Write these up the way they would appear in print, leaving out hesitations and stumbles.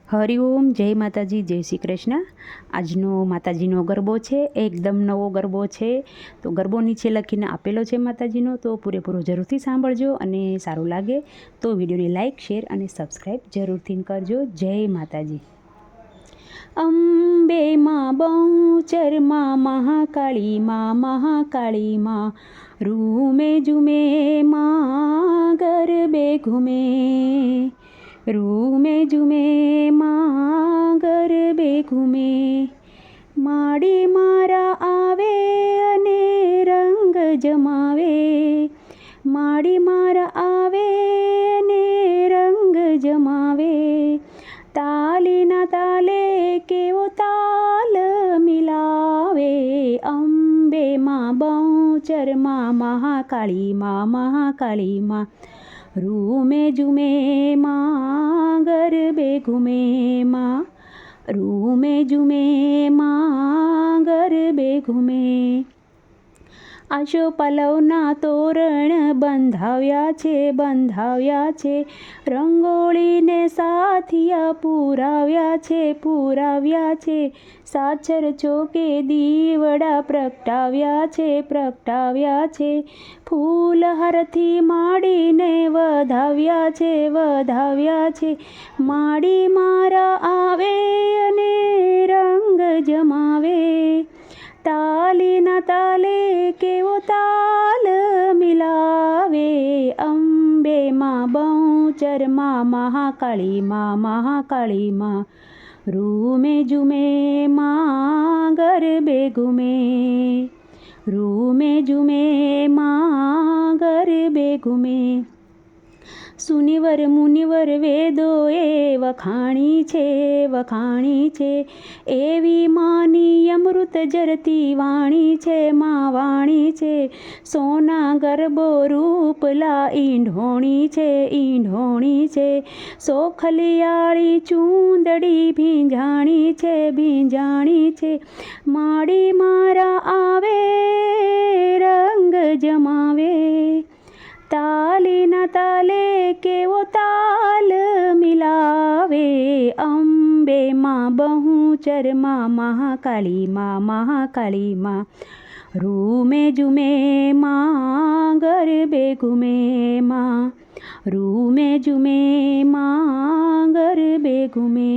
હરિઓમ, જય માતાજી, જય શ્રી કૃષ્ણ। આજનો માતાજીનો ગરબો છે, એકદમ નવો ગરબો છે। તો ગરબો નીચે લખીને આપેલો છે માતાજીનો, તો પૂરેપૂરો જરૂરથી સાંભળજો અને સારું લાગે તો વિડીયોને લાઇક, શેર અને સબસ્ક્રાઈબ જરૂરથી કરજો। જય માતાજી। અંબે માં બહુચર માં મહાકાળી માં, મહાકાળી માં રૂમે જુમે માં ગરબે ઘૂમે, રૂમે જુમે માં ગરબે ઘૂમે। માડી મારા આવે અને રંગ જમાવે, માડી મારા આવે અને રંગ જમાવે। તાલીના તાલે કેવો તાલ મિલાવે, અંબે માં બહુચર માં મહાકાળી માં, મહાકાળી માં રૂમે જુમે માં ગરબે ઘૂમે માં, રૂમે જુમે માં ગરબે ઘૂમે। આશોપાલવના તોરણ બંધાવ્યા છે, બંધાવ્યા છે, રંગોળીને સાથિયા પુરાવ્યા છે, પુરાવ્યા છે। સાચર ચોકે દીવડા પ્રગટાવ્યા છે, પ્રગટાવ્યા છે। ફૂલહારથી માડીને વધાવ્યા છે, વધાવ્યા છે। માડી મારા આવે અને રંગ જમાવે, તાલીના તાલે કેવો તાલ મિલાવે, અંબે માં બહુચર માં મહાકાળી માં, મહાકાળી માં રૂમે જુમે માં ગરબે ઘૂમે, રૂમે જુમે માં ગરબે ઘૂમે। સુનિવર મુનિવર વેદોએ વખાણી છે, વખાણી છે, એવી માની અમૃત જરતી વાણી છે, માં વાણી છે। સોના ગરબો રૂપલા ઈંઢોણી છે, ઈંઢોણી છે, સોખલિયાળી ચૂંદડી ભીંજાણી છે, ભીંજાણી છે। માડી મારા આવે રંગ જમાવે, તાલીના તાલે કેવો તાલ મિલાવે, અંબે માં બહુચર માં મહાકાળી માં, મહાકાળી માં રૂમે જુમે માં ગરબે ઘૂમે માં, રૂમે જુમે માં ગરબે ઘૂમે।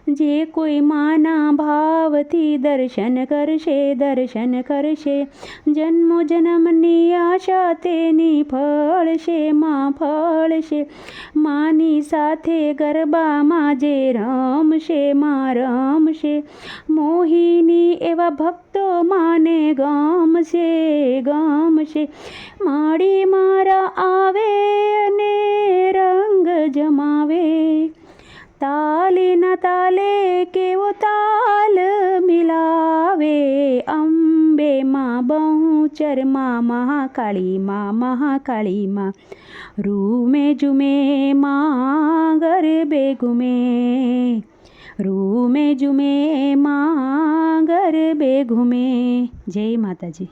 જે કોઈ માના ભાવથી દર્શન કરશે, દર્શન કરશે, જન્મો જન્મની આશા તેની ફળશે, માં ફળશે। માની સાથે ગરબામાં જે રમશે, માં રમશે, મોહિની એવા ભક્તો માને ગમશે, ગમશે। માડી મારા આવે અને રંગ જમાવે, તાલીના તાલે કેવો તાલ મિલાવે, અંબે માં બહુચર માં મહાકાળી માં, મહાકાળી માં રૂમે જુમે માં ગરબે ઘૂમે, રૂમે જુમે માં ગરબે ઘૂમે। જય માતાજી।